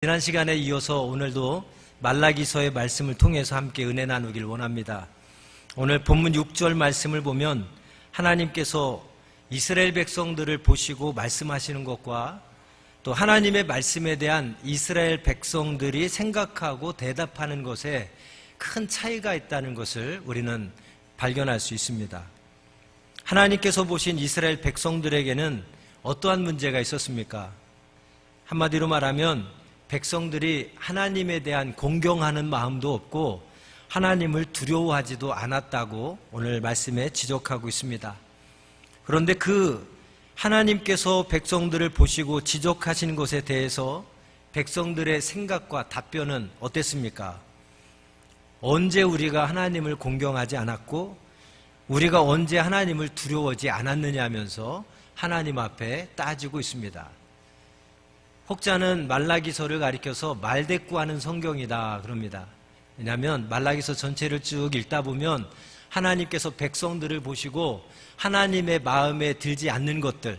지난 시간에 이어서 오늘도 말라기서의 말씀을 통해서 함께 은혜 나누길 원합니다. 오늘 본문 6절 말씀을 보면 하나님께서 이스라엘 백성들을 보시고 말씀하시는 것과 또 하나님의 말씀에 대한 이스라엘 백성들이 생각하고 대답하는 것에 큰 차이가 있다는 것을 우리는 발견할 수 있습니다. 하나님께서 보신 이스라엘 백성들에게는 어떠한 문제가 있었습니까? 한마디로 말하면 백성들이 하나님에 대한 공경하는 마음도 없고 하나님을 두려워하지도 않았다고 오늘 말씀에 지적하고 있습니다. 그런데 그 하나님께서 백성들을 보시고 지적하신 것에 대해서 백성들의 생각과 답변은 어땠습니까? 언제 우리가 하나님을 공경하지 않았고 우리가 언제 하나님을 두려워하지 않았느냐 하면서 하나님 앞에 따지고 있습니다. 혹자는 말라기서를 가리켜서 말대꾸하는 성경이다 그럽니다. 왜냐하면 말라기서 전체를 쭉 읽다 보면 하나님께서 백성들을 보시고 하나님의 마음에 들지 않는 것들,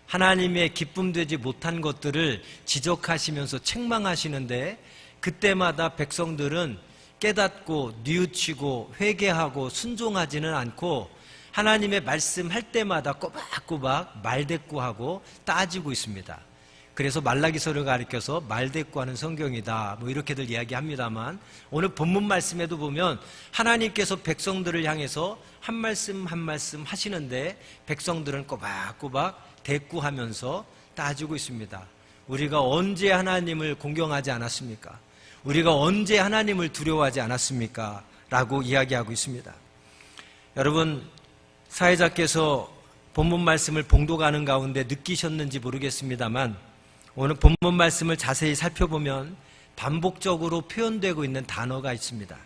하나님의 기쁨되지 못한 것들을 지적하시면서 책망하시는데 그때마다 백성들은 깨닫고 뉘우치고 회개하고 순종하지는 않고 하나님의 말씀할 때마다 꼬박꼬박 말대꾸하고 따지고 있습니다. 그래서 말라기서를 가리켜서 말대꾸하는 성경이다 이렇게들 이야기합니다만 오늘 본문 말씀에도 보면 하나님께서 백성들을 향해서 한 말씀 한 말씀 하시는데 백성들은 꼬박꼬박 대꾸하면서 따지고 있습니다. 우리가 언제 하나님을 공경하지 않았습니까? 우리가 언제 하나님을 두려워하지 않았습니까? 라고 이야기하고 있습니다. 여러분, 사회자께서 본문 말씀을 봉독하는 가운데 느끼셨는지 모르겠습니다만 오늘 본문 말씀을 자세히 살펴보면 반복적으로 표현되고 있는 단어가 있습니다.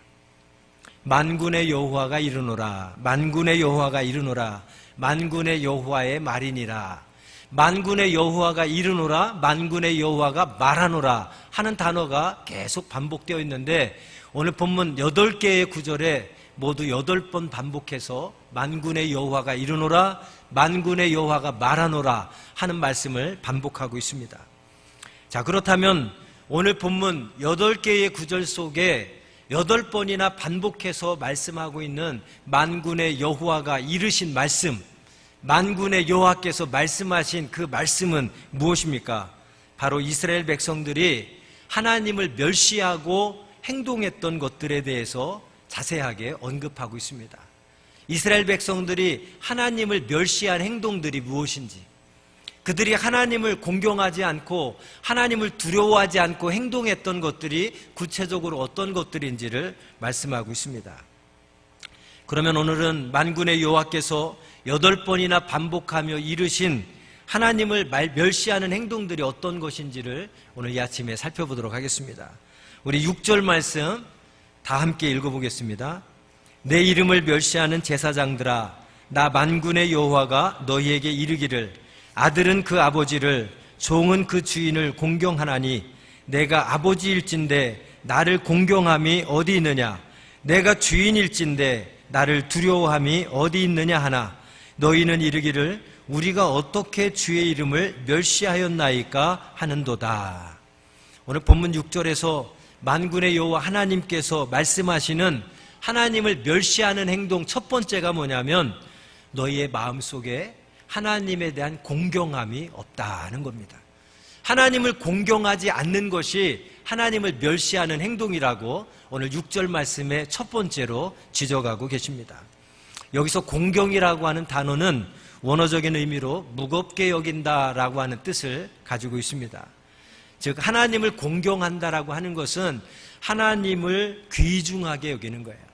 만군의 여호와가 이르노라, 만군의 여호와가 이르노라, 만군의 여호와의 말이니라. 만군의 여호와가 이르노라, 만군의 여호와가 말하노라 하는 단어가 계속 반복되어 있는데 오늘 본문 8개의 구절에 모두 8번 반복해서 만군의 여호와가 이르노라, 만군의 여호와가 말하노라 하는 말씀을 반복하고 있습니다. 자, 그렇다면 오늘 본문 8개의 구절 속에 8번이나 반복해서 말씀하고 있는 만군의 여호와가 이르신 말씀, 만군의 여호와께서 말씀하신 그 말씀은 무엇입니까? 바로 이스라엘 백성들이 하나님을 멸시하고 행동했던 것들에 대해서 자세하게 언급하고 있습니다. 이스라엘 백성들이 하나님을 멸시한 행동들이 무엇인지, 그들이 하나님을 공경하지 않고 하나님을 두려워하지 않고 행동했던 것들이 구체적으로 어떤 것들인지를 말씀하고 있습니다. 그러면 오늘은 만군의 여호와께서 8번이나 반복하며 이르신 하나님을 멸시하는 행동들이 어떤 것인지를 오늘 이 아침에 살펴보도록 하겠습니다. 우리 6절 말씀 다 함께 읽어보겠습니다. 내 이름을 멸시하는 제사장들아, 나 만군의 여호와가 너희에게 이르기를 아들은 그 아버지를 종은 그 주인을 공경하나니 내가 아버지일진데 나를 공경함이 어디 있느냐? 내가 주인일진데 나를 두려워함이 어디 있느냐 하나 너희는 이르기를 우리가 어떻게 주의 이름을 멸시하였나이까 하는도다. 오늘 본문 6절에서 만군의 여호와 하나님께서 말씀하시는 하나님을 멸시하는 행동 첫 번째가 뭐냐면 너희의 마음속에 하나님에 대한 공경함이 없다는 겁니다. 하나님을 공경하지 않는 것이 하나님을 멸시하는 행동이라고 오늘 6절 말씀의 첫 번째로 지적하고 계십니다. 여기서 공경이라고 하는 단어는 원어적인 의미로 무겁게 여긴다라고 하는 뜻을 가지고 있습니다. 즉 하나님을 공경한다라고 하는 것은 하나님을 귀중하게 여기는 거예요.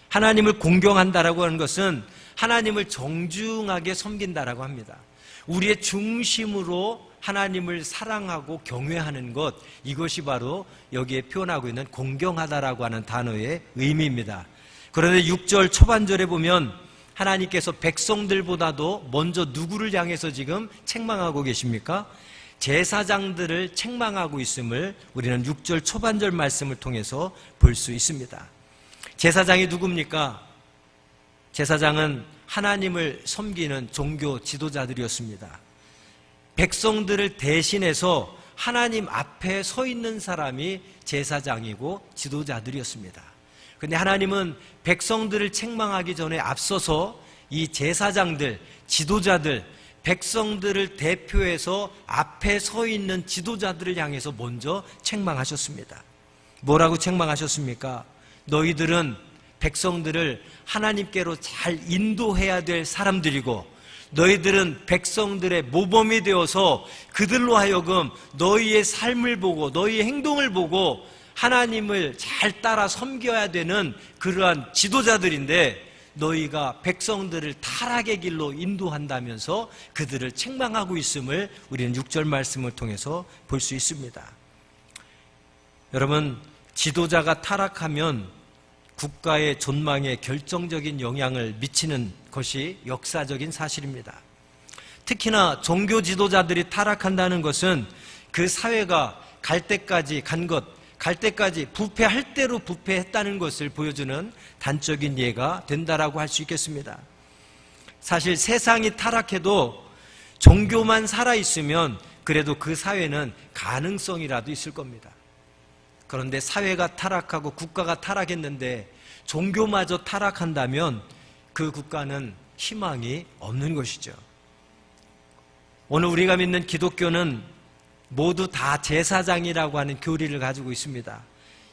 하나님을 공경한다라고 하는 것은 하나님을 정중하게 섬긴다라고 합니다. 우리의 중심으로 하나님을 사랑하고 경외하는 것, 이것이 바로 여기에 표현하고 있는 공경하다라고 하는 단어의 의미입니다. 그런데 6절 초반절에 보면 하나님께서 백성들보다도 먼저 누구를 향해서 지금 책망하고 계십니까? 제사장들을 책망하고 있음을 우리는 6절 초반절 말씀을 통해서 볼 수 있습니다. 제사장이 누굽니까? 제사장은 하나님을 섬기는 종교 지도자들이었습니다. 백성들을 대신해서 하나님 앞에 서 있는 사람이 제사장이고 지도자들이었습니다. 그런데 하나님은 백성들을 책망하기 전에 앞서서 이 제사장들, 지도자들, 백성들을 대표해서 앞에 서 있는 지도자들을 향해서 먼저 책망하셨습니다. 뭐라고 책망하셨습니까? 너희들은 백성들을 하나님께로 잘 인도해야 될 사람들이고, 너희들은 백성들의 모범이 되어서 그들로 하여금 너희의 삶을 보고 너희의 행동을 보고 하나님을 잘 따라 섬겨야 되는 그러한 지도자들인데, 너희가 백성들을 타락의 길로 인도한다면서 그들을 책망하고 있음을 우리는 6절 말씀을 통해서 볼 수 있습니다. 여러분, 지도자가 타락하면 국가의 존망에 결정적인 영향을 미치는 것이 역사적인 사실입니다. 특히나 종교 지도자들이 타락한다는 것은 그 사회가 갈 때까지 간 것, 갈 때까지 부패할 대로 부패했다는 것을 보여주는 단적인 예가 된다라고 할 수 있겠습니다. 사실 세상이 타락해도 종교만 살아있으면 그래도 그 사회는 가능성이라도 있을 겁니다. 그런데 사회가 타락하고 국가가 타락했는데 종교마저 타락한다면 그 국가는 희망이 없는 것이죠. 오늘 우리가 믿는 기독교는 모두 다 제사장이라고 하는 교리를 가지고 있습니다.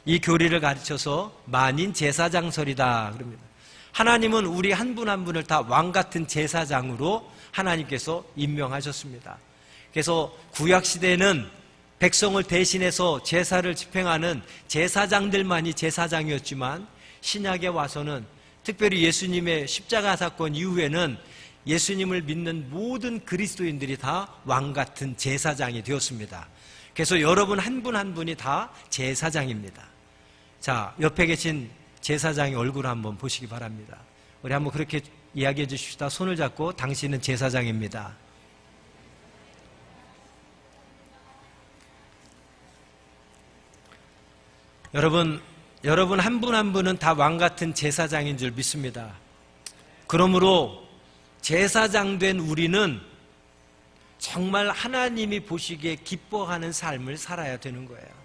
이 교리를 가르쳐서 만인 제사장설이다 그럽니다. 하나님은 우리 한 분 한 분을 다 왕같은 제사장으로 하나님께서 임명하셨습니다. 그래서 구약시대에는 백성을 대신해서 제사를 집행하는 제사장들만이 제사장이었지만, 신약에 와서는 특별히 예수님의 십자가 사건 이후에는 예수님을 믿는 모든 그리스도인들이 다 왕같은 제사장이 되었습니다. 그래서 여러분 한 분 한 분이 다 제사장입니다. 자, 옆에 계신 제사장의 얼굴을 한번 보시기 바랍니다. 우리 한번 그렇게 이야기해 주십시다. 손을 잡고 당신은 제사장입니다. 여러분 한 분 한 분은 다 왕같은 제사장인 줄 믿습니다. 그러므로 제사장 된 우리는 정말 하나님이 보시기에 기뻐하는 삶을 살아야 되는 거예요.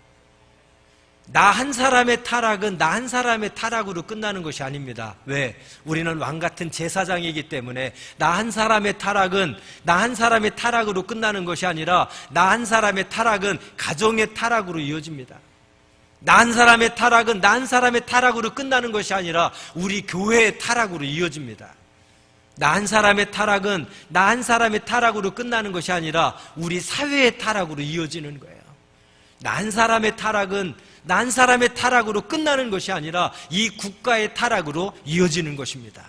나 한 사람의 타락은 나 한 사람의 타락으로 끝나는 것이 아닙니다. 왜? 우리는 왕같은 제사장이기 때문에 나 한 사람의 타락은 나 한 사람의 타락으로 끝나는 것이 아니라 나 한 사람의 타락은 가정의 타락으로 이어집니다. 나 한 사람의 타락은 나 한 사람의 타락으로 끝나는 것이 아니라 우리 교회의 타락으로 이어집니다. 나 한 사람의 타락은 나 한 사람의 타락으로 끝나는 것이 아니라 우리 사회의 타락으로 이어지는 거예요. 나 한 사람의 타락은 나 한 사람의 타락으로 끝나는 것이 아니라 이 국가의 타락으로 이어지는 것입니다.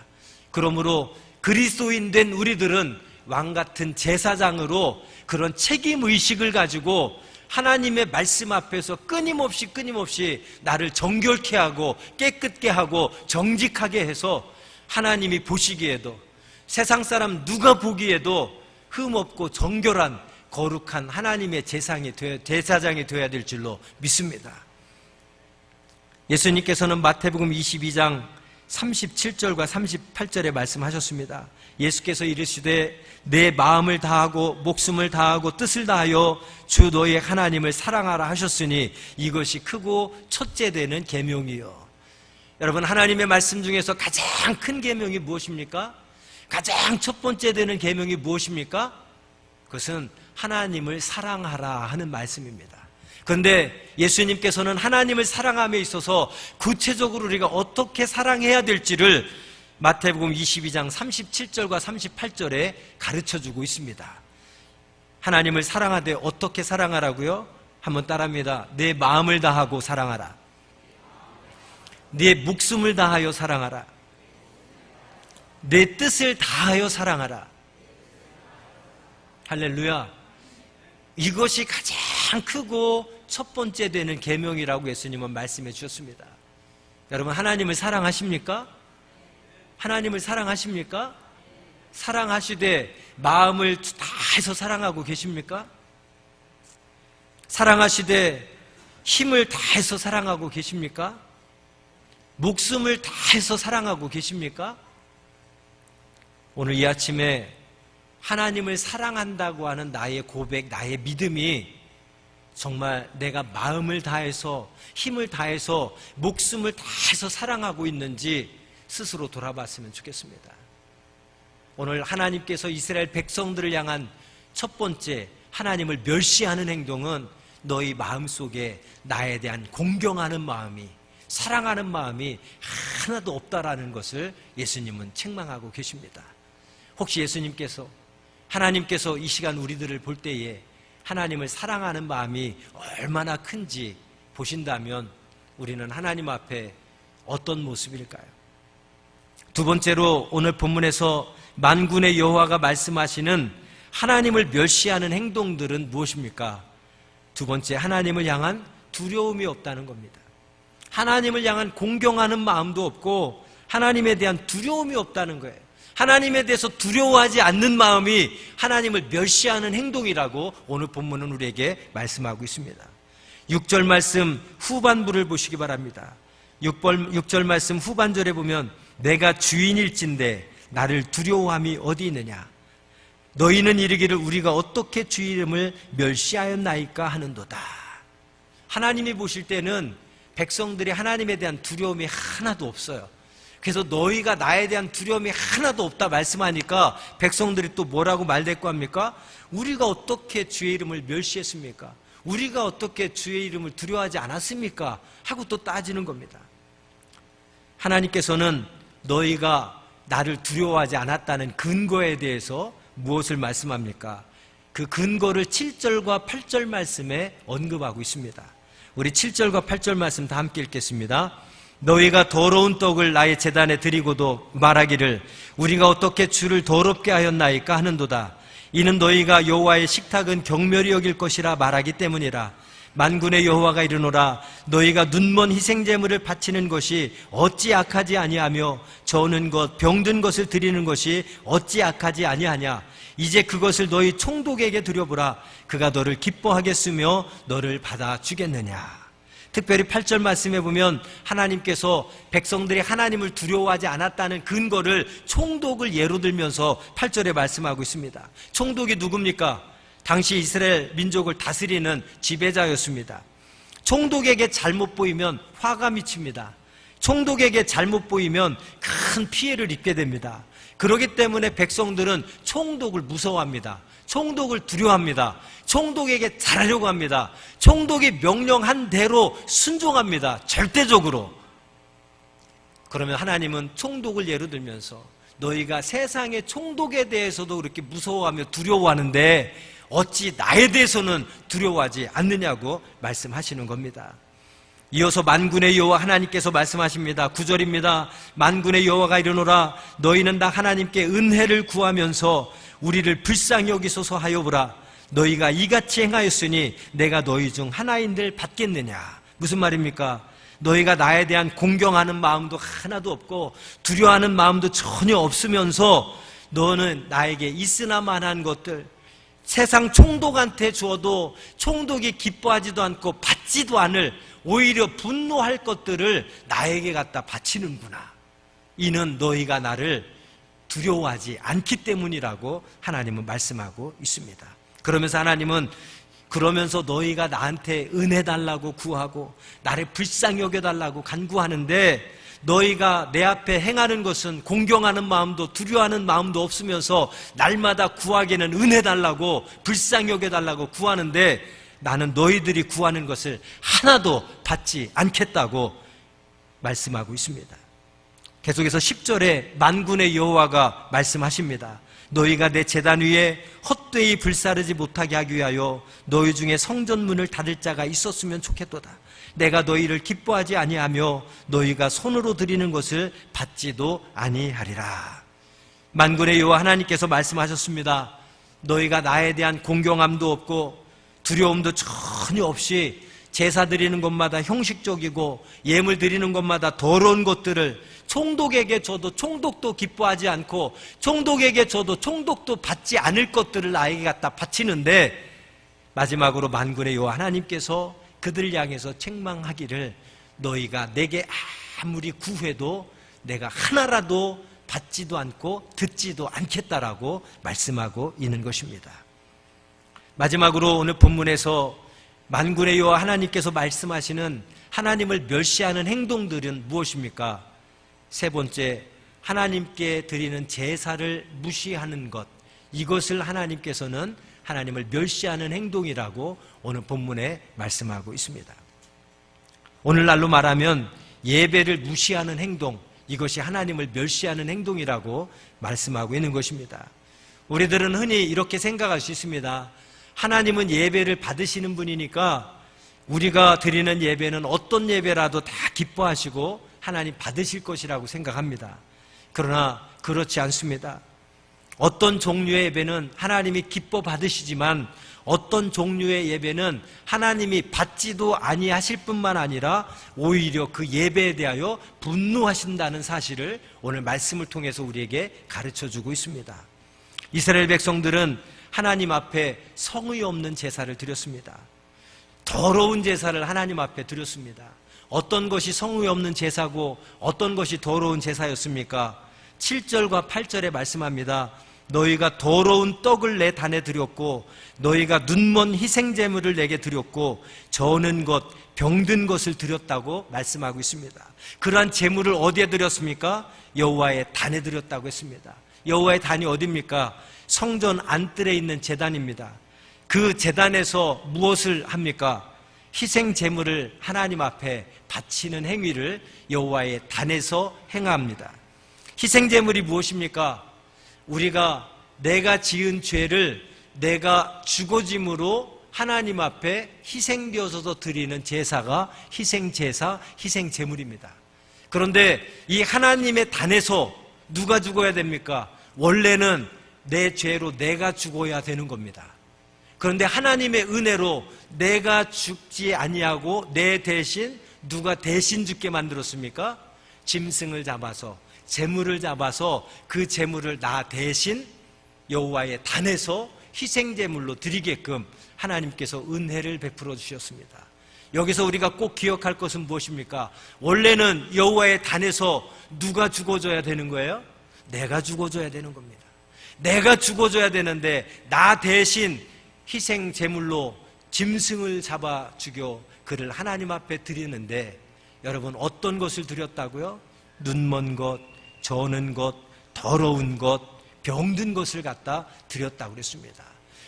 그러므로 그리스도인 된 우리들은 왕같은 제사장으로 그런 책임의식을 가지고 하나님의 말씀 앞에서 끊임없이 나를 정결케 하고 깨끗게 하고 정직하게 해서 하나님이 보시기에도 세상 사람 누가 보기에도 흠없고 정결한 거룩한 하나님의 제사장이 되어야 될 줄로 믿습니다. 예수님께서는 마태복음 22장 37절과 38절에 말씀하셨습니다. 예수께서 이르시되 내 마음을 다하고 목숨을 다하고 뜻을 다하여 주 너의 하나님을 사랑하라 하셨으니 이것이 크고 첫째 되는 계명이요. 여러분, 하나님의 말씀 중에서 가장 큰 계명이 무엇입니까? 가장 첫 번째 되는 계명이 무엇입니까? 그것은 하나님을 사랑하라 하는 말씀입니다. 그런데 예수님께서는 하나님을 사랑함에 있어서 구체적으로 우리가 어떻게 사랑해야 될지를 마태복음 22장 37절과 38절에 가르쳐주고 있습니다. 하나님을 사랑하되 어떻게 사랑하라고요? 한번 따라합니다. 내 마음을 다하고 사랑하라. 내 목숨을 다하여 사랑하라. 내 뜻을 다하여 사랑하라. 할렐루야. 이것이 가장 크고 첫 번째 되는 계명이라고 예수님은 말씀해 주셨습니다. 여러분, 하나님을 사랑하십니까? 하나님을 사랑하십니까? 사랑하시되 마음을 다해서 사랑하고 계십니까? 사랑하시되 힘을 다해서 사랑하고 계십니까? 목숨을 다해서 사랑하고 계십니까? 오늘 이 아침에 하나님을 사랑한다고 하는 나의 고백, 나의 믿음이 정말 내가 마음을 다해서, 힘을 다해서, 목숨을 다해서 사랑하고 있는지 스스로 돌아봤으면 좋겠습니다. 오늘 하나님께서 이스라엘 백성들을 향한 첫 번째 하나님을 멸시하는 행동은 너희 마음속에 나에 대한 공경하는 마음이, 사랑하는 마음이 하나도 없다라는 것을 예수님은 책망하고 계십니다. 혹시 예수님께서, 하나님께서 이 시간 우리들을 볼 때에 하나님을 사랑하는 마음이 얼마나 큰지 보신다면 우리는 하나님 앞에 어떤 모습일까요? 두 번째로 오늘 본문에서 만군의 여호와가 말씀하시는 하나님을 멸시하는 행동들은 무엇입니까? 두 번째, 하나님을 향한 두려움이 없다는 겁니다. 하나님을 향한 공경하는 마음도 없고 하나님에 대한 두려움이 없다는 거예요. 하나님에 대해서 두려워하지 않는 마음이 하나님을 멸시하는 행동이라고 오늘 본문은 우리에게 말씀하고 있습니다. 6절 말씀 후반부를 보시기 바랍니다. 6절 말씀 후반절에 보면 내가 주인일진데 나를 두려워함이 어디 있느냐, 너희는 이르기를 우리가 어떻게 주의 이름을 멸시하였나이까 하는도다. 하나님이 보실 때는 백성들이 하나님에 대한 두려움이 하나도 없어요. 그래서 너희가 나에 대한 두려움이 하나도 없다 말씀하니까 백성들이 또 뭐라고 말대꾸합니까? 우리가 어떻게 주의 이름을 멸시했습니까? 우리가 어떻게 주의 이름을 두려워하지 않았습니까? 하고 또 따지는 겁니다. 하나님께서는 너희가 나를 두려워하지 않았다는 근거에 대해서 무엇을 말씀합니까? 그 근거를 7절과 8절 말씀에 언급하고 있습니다. 우리 7절과 8절 말씀 다 함께 읽겠습니다. 너희가 더러운 떡을 나의 제단에 드리고도 말하기를 우리가 어떻게 주를 더럽게 하였나이까 하는도다. 이는 너희가 여호와의 식탁은 경멸히 여길 것이라 말하기 때문이라. 만군의 여호와가 이르노라 너희가 눈먼 희생제물을 바치는 것이 어찌 악하지 아니하며 저는 것 병든 것을 드리는 것이 어찌 악하지 아니하냐. 이제 그것을 너희 총독에게 드려보라. 그가 너를 기뻐하겠으며 너를 받아주겠느냐. 특별히 8절 말씀에 보면 하나님께서 백성들이 하나님을 두려워하지 않았다는 근거를 총독을 예로 들면서 8절에 말씀하고 있습니다. 총독이 누굽니까? 당시 이스라엘 민족을 다스리는 지배자였습니다. 총독에게 잘못 보이면 화가 미칩니다. 총독에게 잘못 보이면 큰 피해를 입게 됩니다. 그렇기 때문에 백성들은 총독을 무서워합니다. 총독을 두려워합니다. 총독에게 잘하려고 합니다. 총독이 명령한 대로 순종합니다. 절대적으로. 그러면 하나님은 총독을 예로 들면서 너희가 세상의 총독에 대해서도 그렇게 무서워하며 두려워하는데 어찌 나에 대해서는 두려워하지 않느냐고 말씀하시는 겁니다. 이어서 만군의 여호와 하나님께서 말씀하십니다. 9절입니다. 만군의 여호와가 이르노라 너희는 다 하나님께 은혜를 구하면서 우리를 불쌍히 여기소서 하여보라. 너희가 이같이 행하였으니 내가 너희 중 하나인들 받겠느냐. 무슨 말입니까? 너희가 나에 대한 공경하는 마음도 하나도 없고 두려워하는 마음도 전혀 없으면서 너는 나에게 있으나마한 것들, 세상 총독한테 주어도 총독이 기뻐하지도 않고 받지도 않을 오히려 분노할 것들을 나에게 갖다 바치는구나. 이는 너희가 나를 두려워하지 않기 때문이라고 하나님은 말씀하고 있습니다. 그러면서 하나님은 그러면서 너희가 나한테 은혜 달라고 구하고 나를 불쌍히 여겨달라고 간구하는데 너희가 내 앞에 행하는 것은 공경하는 마음도 두려워하는 마음도 없으면서 날마다 구하기는 은혜 달라고 불쌍히 여겨달라고 구하는데 나는 너희들이 구하는 것을 하나도 받지 않겠다고 말씀하고 있습니다. 계속해서 10절에 만군의 여호와가 말씀하십니다. 너희가 내 제단 위에 헛되이 불사르지 못하게 하기 위하여 너희 중에 성전문을 닫을 자가 있었으면 좋겠도다. 내가 너희를 기뻐하지 아니하며 너희가 손으로 드리는 것을 받지도 아니하리라. 만군의 여호와 하나님께서 말씀하셨습니다. 너희가 나에 대한 공경함도 없고 두려움도 전혀 없이 제사 드리는 것마다 형식적이고 예물 드리는 것마다 더러운 것들을 총독에게 줘도 총독도 기뻐하지 않고 총독에게 줘도 총독도 받지 않을 것들을 나에게 갖다 바치는데 마지막으로 만군의 여호와 하나님께서 그들을 향해서 책망하기를 너희가 내게 아무리 구해도 내가 하나라도 받지도 않고 듣지도 않겠다라고 말씀하고 있는 것입니다. 마지막으로 오늘 본문에서 만군의 여호와 하나님께서 말씀하시는 하나님을 멸시하는 행동들은 무엇입니까? 세 번째, 하나님께 드리는 제사를 무시하는 것, 이것을 하나님께서는 하나님을 멸시하는 행동이라고 오늘 본문에 말씀하고 있습니다. 오늘날로 말하면 예배를 무시하는 행동, 이것이 하나님을 멸시하는 행동이라고 말씀하고 있는 것입니다. 우리들은 흔히 이렇게 생각할 수 있습니다. 하나님은 예배를 받으시는 분이니까 우리가 드리는 예배는 어떤 예배라도 다 기뻐하시고 하나님 받으실 것이라고 생각합니다. 그러나 그렇지 않습니다. 어떤 종류의 예배는 하나님이 기뻐 받으시지만 어떤 종류의 예배는 하나님이 받지도 아니하실 뿐만 아니라 오히려 그 예배에 대하여 분노하신다는 사실을 오늘 말씀을 통해서 우리에게 가르쳐주고 있습니다. 이스라엘 백성들은 하나님 앞에 성의 없는 제사를 드렸습니다. 더러운 제사를 하나님 앞에 드렸습니다. 어떤 것이 성의 없는 제사고 어떤 것이 더러운 제사였습니까? 7절과 8절에 말씀합니다. 너희가 더러운 떡을 내 단에 드렸고 너희가 눈먼 희생제물을 내게 드렸고 저는 것, 병든 것을 드렸다고 말씀하고 있습니다. 그러한 제물을 어디에 드렸습니까? 여호와의 단에 드렸다고 했습니다. 여호와의 단이 어디입니까? 성전 안뜰에 있는 제단입니다. 그 제단에서 무엇을 합니까? 희생제물을 하나님 앞에 바치는 행위를 여호와의 단에서 행합니다. 희생제물이 무엇입니까? 우리가 내가 지은 죄를 내가 죽어짐으로 하나님 앞에 희생되어서 드리는 제사가 희생제사, 희생제물입니다. 그런데 이 하나님의 단에서 누가 죽어야 됩니까? 원래는 내 죄로 내가 죽어야 되는 겁니다. 그런데 하나님의 은혜로 내가 죽지 아니하고 내 대신 누가 대신 죽게 만들었습니까? 짐승을 잡아서 제물을 잡아서 그 제물을 나 대신 여호와의 단에서 희생제물로 드리게끔 하나님께서 은혜를 베풀어 주셨습니다. 여기서 우리가 꼭 기억할 것은 무엇입니까? 원래는 여호와의 단에서 누가 죽어줘야 되는 거예요? 내가 죽어줘야 되는 겁니다. 내가 죽어줘야 되는데 나 대신 희생제물로 짐승을 잡아 죽여 그를 하나님 앞에 드리는데 여러분 어떤 것을 드렸다고요? 눈먼 것, 저는 것, 더러운 것, 병든 것을 갖다 드렸다고 그랬습니다.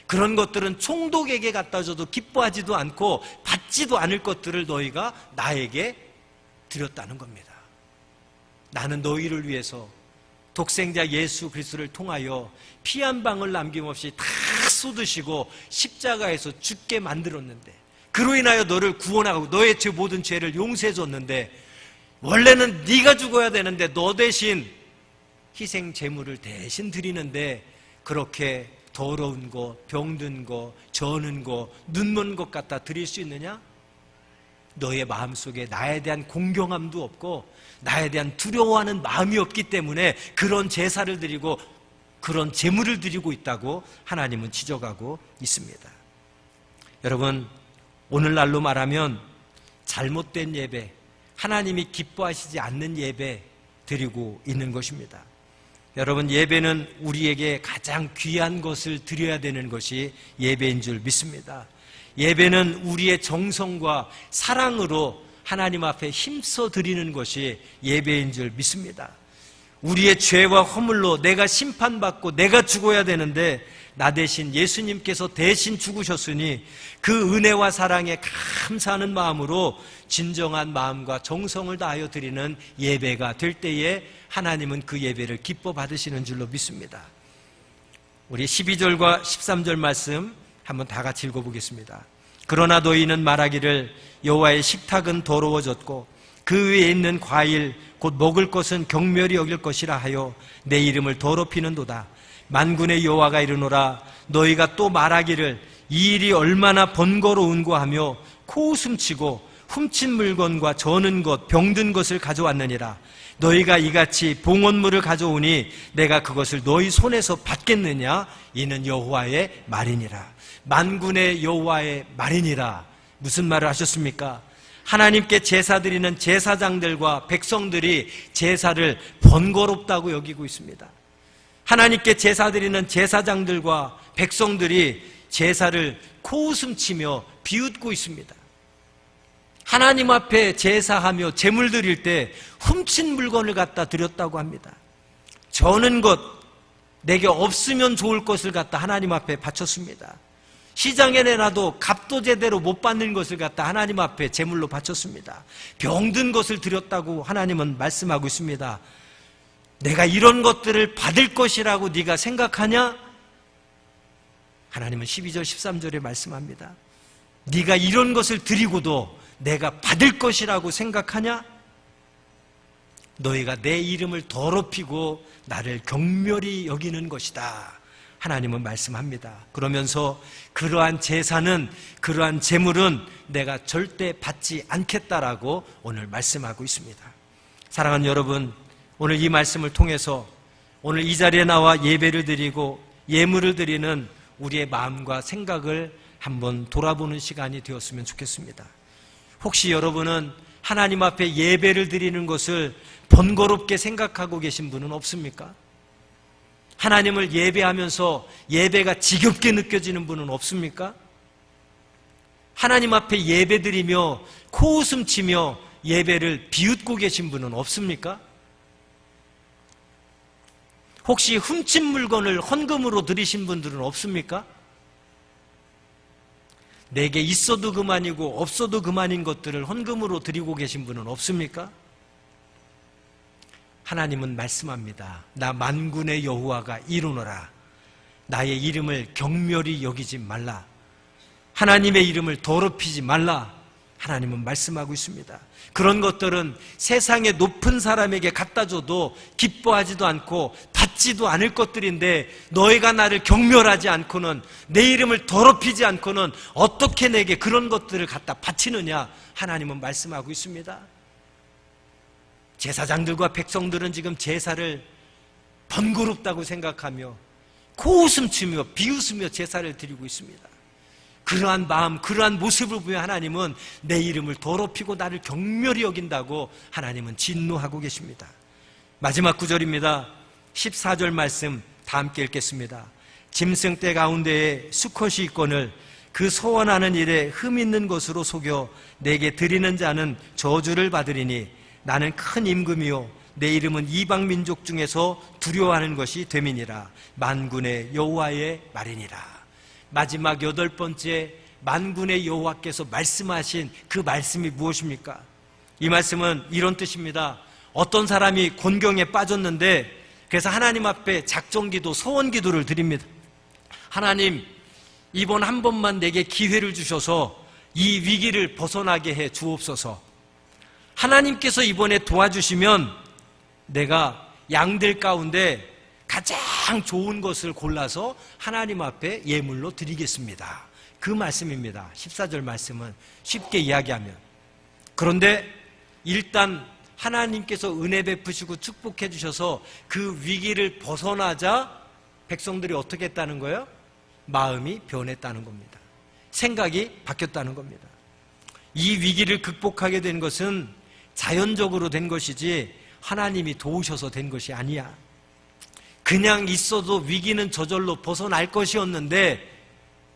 그런 것들은 총독에게 갖다 줘도 기뻐하지도 않고 받지도 않을 것들을 너희가 나에게 드렸다는 겁니다. 나는 너희를 위해서 독생자 예수 그리스도를 통하여 피 한 방울 남김없이 다 쏟으시고 십자가에서 죽게 만들었는데 그로 인하여 너를 구원하고 너의 모든 죄를 용서해 줬는데 원래는 네가 죽어야 되는데 너 대신 희생 제물을 대신 드리는데 그렇게 더러운 것, 병든 것, 저는 것, 눈먼 것 갖다 드릴 수 있느냐? 너의 마음속에 나에 대한 공경함도 없고 나에 대한 두려워하는 마음이 없기 때문에 그런 제사를 드리고 그런 제물을 드리고 있다고 하나님은 지적하고 있습니다. 여러분, 오늘날로 말하면 잘못된 예배, 하나님이 기뻐하시지 않는 예배 드리고 있는 것입니다. 여러분, 예배는 우리에게 가장 귀한 것을 드려야 되는 것이 예배인 줄 믿습니다. 예배는 우리의 정성과 사랑으로 하나님 앞에 힘써 드리는 것이 예배인 줄 믿습니다. 우리의 죄와 허물로 내가 심판받고 내가 죽어야 되는데 나 대신 예수님께서 대신 죽으셨으니 그 은혜와 사랑에 감사하는 마음으로 진정한 마음과 정성을 다하여 드리는 예배가 될 때에 하나님은 그 예배를 기뻐 받으시는 줄로 믿습니다. 우리 12절과 13절 말씀 한번 다 같이 읽어보겠습니다. 그러나 너희는 말하기를 여호와의 식탁은 더러워졌고 그 위에 있는 과일 곧 먹을 것은 경멸히 여길 것이라 하여 내 이름을 더럽히는도다. 만군의 여호와가 이르노라 너희가 또 말하기를 이 일이 얼마나 번거로운고 하며 코웃음치고 훔친 물건과 저는 것 병든 것을 가져왔느니라. 너희가 이같이 봉헌물을 가져오니 내가 그것을 너희 손에서 받겠느냐? 이는 여호와의 말이니라. 만군의 여호와의 말이니라. 무슨 말을 하셨습니까? 하나님께 제사 드리는 제사장들과 백성들이 제사를 번거롭다고 여기고 있습니다. 하나님께 제사 드리는 제사장들과 백성들이 제사를 코웃음치며 비웃고 있습니다. 하나님 앞에 제사하며 제물 드릴 때 훔친 물건을 갖다 드렸다고 합니다. 저는 것, 내게 없으면 좋을 것을 갖다 하나님 앞에 바쳤습니다. 시장에 내놔도 값도 제대로 못 받는 것을 갖다 하나님 앞에 제물로 바쳤습니다. 병든 것을 드렸다고 하나님은 말씀하고 있습니다. 내가 이런 것들을 받을 것이라고 네가 생각하냐? 하나님은 12절 13절에 말씀합니다. 네가 이런 것을 드리고도 내가 받을 것이라고 생각하냐? 너희가 내 이름을 더럽히고 나를 경멸히 여기는 것이다. 하나님은 말씀합니다. 그러면서 그러한 제사는, 그러한 제물은 내가 절대 받지 않겠다라고 오늘 말씀하고 있습니다. 사랑하는 여러분, 오늘 이 말씀을 통해서 오늘 이 자리에 나와 예배를 드리고 예물을 드리는 우리의 마음과 생각을 한번 돌아보는 시간이 되었으면 좋겠습니다. 혹시 여러분은 하나님 앞에 예배를 드리는 것을 번거롭게 생각하고 계신 분은 없습니까? 하나님을 예배하면서 예배가 지겹게 느껴지는 분은 없습니까? 하나님 앞에 예배 드리며 코웃음 치며 예배를 비웃고 계신 분은 없습니까? 혹시 훔친 물건을 헌금으로 드리신 분들은 없습니까? 내게 있어도 그만이고 없어도 그만인 것들을 헌금으로 드리고 계신 분은 없습니까? 하나님은 말씀합니다. 나 만군의 여호와가 이루노라. 나의 이름을 경멸히 여기지 말라. 하나님의 이름을 더럽히지 말라. 하나님은 말씀하고 있습니다. 그런 것들은 세상의 높은 사람에게 갖다 줘도 기뻐하지도 않고 받지도 않을 것들인데 너희가 나를 경멸하지 않고는, 내 이름을 더럽히지 않고는 어떻게 내게 그런 것들을 갖다 바치느냐? 하나님은 말씀하고 있습니다. 제사장들과 백성들은 지금 제사를 번거롭다고 생각하며 코웃음치며 비웃으며 제사를 드리고 있습니다. 그러한 마음, 그러한 모습을 보며 하나님은 내 이름을 더럽히고 나를 경멸히 여긴다고 하나님은 진노하고 계십니다. 마지막 구절입니다. 14절 말씀 다 함께 읽겠습니다. 짐승떼 가운데에 수컷이 있거늘 그 소원하는 일에 흠 있는 것으로 속여 내게 드리는 자는 저주를 받으리니 나는 큰 임금이요 내 이름은 이방 민족 중에서 두려워하는 것이 됨이니라. 만군의 여호와의 말이니라. 마지막 8번째, 만군의 여호와께서 말씀하신 그 말씀이 무엇입니까? 이 말씀은 이런 뜻입니다. 어떤 사람이 곤경에 빠졌는데 그래서 하나님 앞에 작정기도, 소원기도를 드립니다. 하나님, 이번 한 번만 내게 기회를 주셔서 이 위기를 벗어나게 해 주옵소서. 하나님께서 이번에 도와주시면 내가 양들 가운데 가장 좋은 것을 골라서 하나님 앞에 예물로 드리겠습니다. 그 말씀입니다. 14절 말씀은 쉽게 이야기하면. 그런데 일단 하나님께서 은혜 베푸시고 축복해 주셔서 그 위기를 벗어나자 백성들이 어떻게 했다는 거예요? 마음이 변했다는 겁니다. 생각이 바뀌었다는 겁니다. 이 위기를 극복하게 된 것은 자연적으로 된 것이지 하나님이 도우셔서 된 것이 아니야. 그냥 있어도 위기는 저절로 벗어날 것이었는데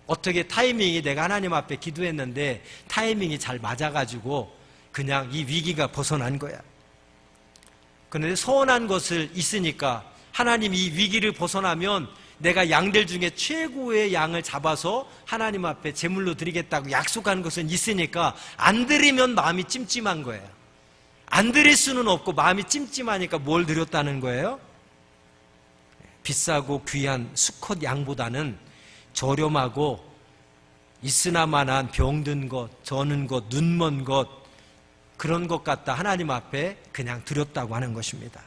어떻게 타이밍이, 내가 하나님 앞에 기도했는데 타이밍이 잘 맞아가지고 그냥 이 위기가 벗어난 거야. 그런데 서운한 것을 있으니까 하나님 이 위기를 벗어나면 내가 양들 중에 최고의 양을 잡아서 하나님 앞에 제물로 드리겠다고 약속한 것은 있으니까 안 드리면 마음이 찜찜한 거예요. 안 드릴 수는 없고 마음이 찜찜하니까 뭘 드렸다는 거예요? 비싸고 귀한 수컷 양보다는 저렴하고 있으나마난 병든 것, 저는 것, 눈먼 것, 그런 것 갖다 하나님 앞에 그냥 드렸다고 하는 것입니다.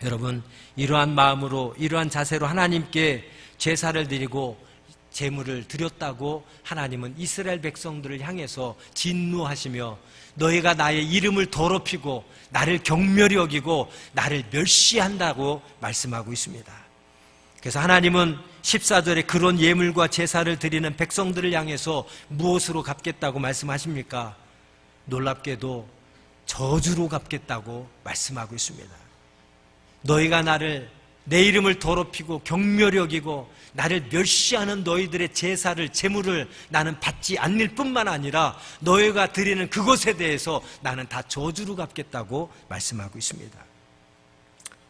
여러분, 이러한 마음으로, 이러한 자세로 하나님께 제사를 드리고 제물을 드렸다고 하나님은 이스라엘 백성들을 향해서 진노하시며 너희가 나의 이름을 더럽히고 나를 경멸히 여기고 나를 멸시한다고 말씀하고 있습니다. 그래서 하나님은 14절에 그런 예물과 제사를 드리는 백성들을 향해서 무엇으로 갚겠다고 말씀하십니까? 놀랍게도 저주로 갚겠다고 말씀하고 있습니다. 너희가 나를 내 이름을 더럽히고 경멸히 여기고 나를 멸시하는 너희들의 제사를 제물을 나는 받지 않을 뿐만 아니라 너희가 드리는 그것에 대해서 나는 다 저주로 갚겠다고 말씀하고 있습니다.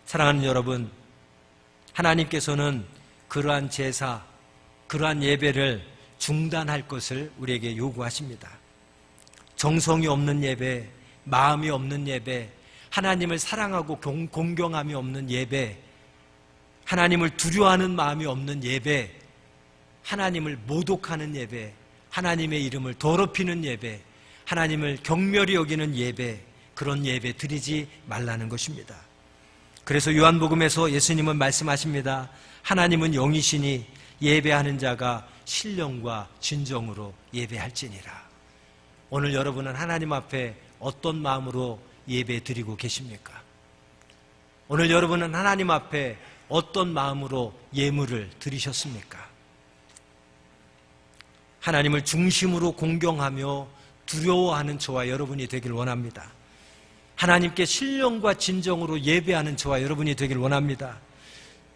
사랑하는 여러분, 하나님께서는 그러한 제사, 그러한 예배를 중단할 것을 우리에게 요구하십니다. 정성이 없는 예배, 마음이 없는 예배, 하나님을 사랑하고 공경함이 없는 예배, 하나님을 두려워하는 마음이 없는 예배, 하나님을 모독하는 예배, 하나님의 이름을 더럽히는 예배, 하나님을 경멸히 여기는 예배, 그런 예배 드리지 말라는 것입니다. 그래서 요한복음에서 예수님은 말씀하십니다. 하나님은 영이시니 예배하는 자가 신령과 진정으로 예배할지니라. 오늘 여러분은 하나님 앞에 어떤 마음으로 예배 드리고 계십니까? 오늘 여러분은 하나님 앞에 어떤 마음으로 예물을 드리셨습니까? 하나님을 중심으로 공경하며 두려워하는 저와 여러분이 되길 원합니다. 하나님께 신령과 진정으로 예배하는 저와 여러분이 되길 원합니다.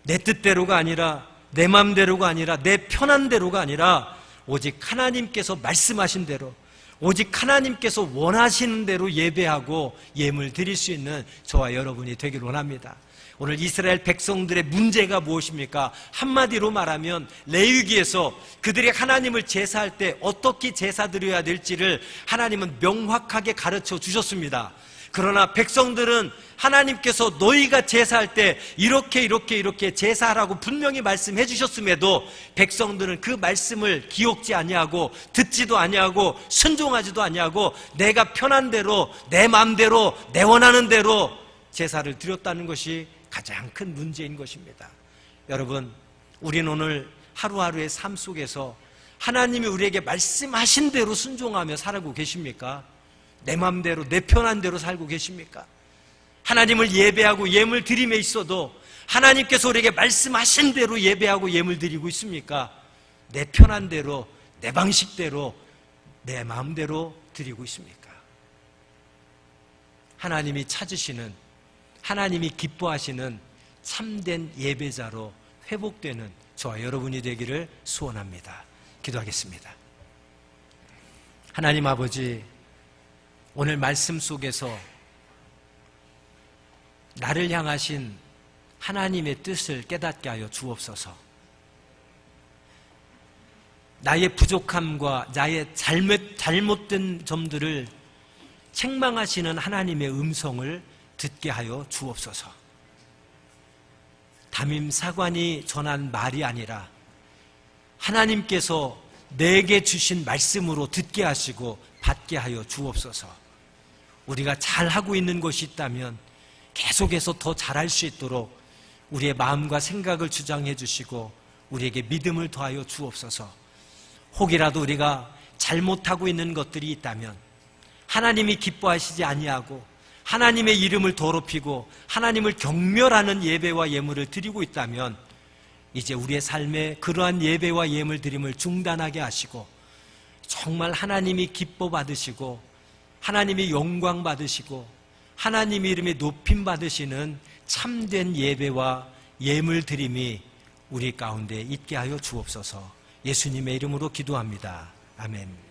내 뜻대로가 아니라, 내 마음대로가 아니라, 내 편한 대로가 아니라 오직 하나님께서 말씀하신 대로, 오직 하나님께서 원하시는 대로 예배하고 예물 드릴 수 있는 저와 여러분이 되길 원합니다. 오늘 이스라엘 백성들의 문제가 무엇입니까? 한마디로 말하면 레위기에서 그들이 하나님을 제사할 때 어떻게 제사드려야 될지를 하나님은 명확하게 가르쳐 주셨습니다. 그러나 백성들은 하나님께서 너희가 제사할 때 이렇게 제사하라고 분명히 말씀해 주셨음에도 백성들은 그 말씀을 기억지 아니하고 듣지도 아니하고 순종하지도 아니하고 내가 편한 대로, 내 마음대로, 내 원하는 대로 제사를 드렸다는 것이 가장 큰 문제인 것입니다. 여러분, 우리는 오늘 하루하루의 삶 속에서 하나님이 우리에게 말씀하신 대로 순종하며 살고 계십니까? 내 마음대로, 내 편한 대로 살고 계십니까? 하나님을 예배하고 예물 드림에 있어도 하나님께서 우리에게 말씀하신 대로 예배하고 예물 드리고 있습니까? 내 편한 대로, 내 방식대로, 내 마음대로 드리고 있습니까? 하나님이 찾으시는, 하나님이 기뻐하시는 참된 예배자로 회복되는 저와 여러분이 되기를 소원합니다. 기도하겠습니다. 하나님 아버지, 오늘 말씀 속에서 나를 향하신 하나님의 뜻을 깨닫게 하여 주옵소서. 나의 부족함과 나의 잘못된 점들을 책망하시는 하나님의 음성을 듣게 하여 주옵소서. 담임 사관이 전한 말이 아니라 하나님께서 내게 주신 말씀으로 듣게 하시고 받게 하여 주옵소서. 우리가 잘하고 있는 것이 있다면 계속해서 더 잘할 수 있도록 우리의 마음과 생각을 주장해 주시고 우리에게 믿음을 더하여 주옵소서. 혹이라도 우리가 잘못하고 있는 것들이 있다면, 하나님이 기뻐하시지 아니하고 하나님의 이름을 더럽히고 하나님을 경멸하는 예배와 예물을 드리고 있다면 이제 우리의 삶에 그러한 예배와 예물 드림을 중단하게 하시고 정말 하나님이 기뻐 받으시고 하나님이 영광 받으시고 하나님의 이름에 높임 받으시는 참된 예배와 예물 드림이 우리 가운데 있게 하여 주옵소서. 예수님의 이름으로 기도합니다. 아멘.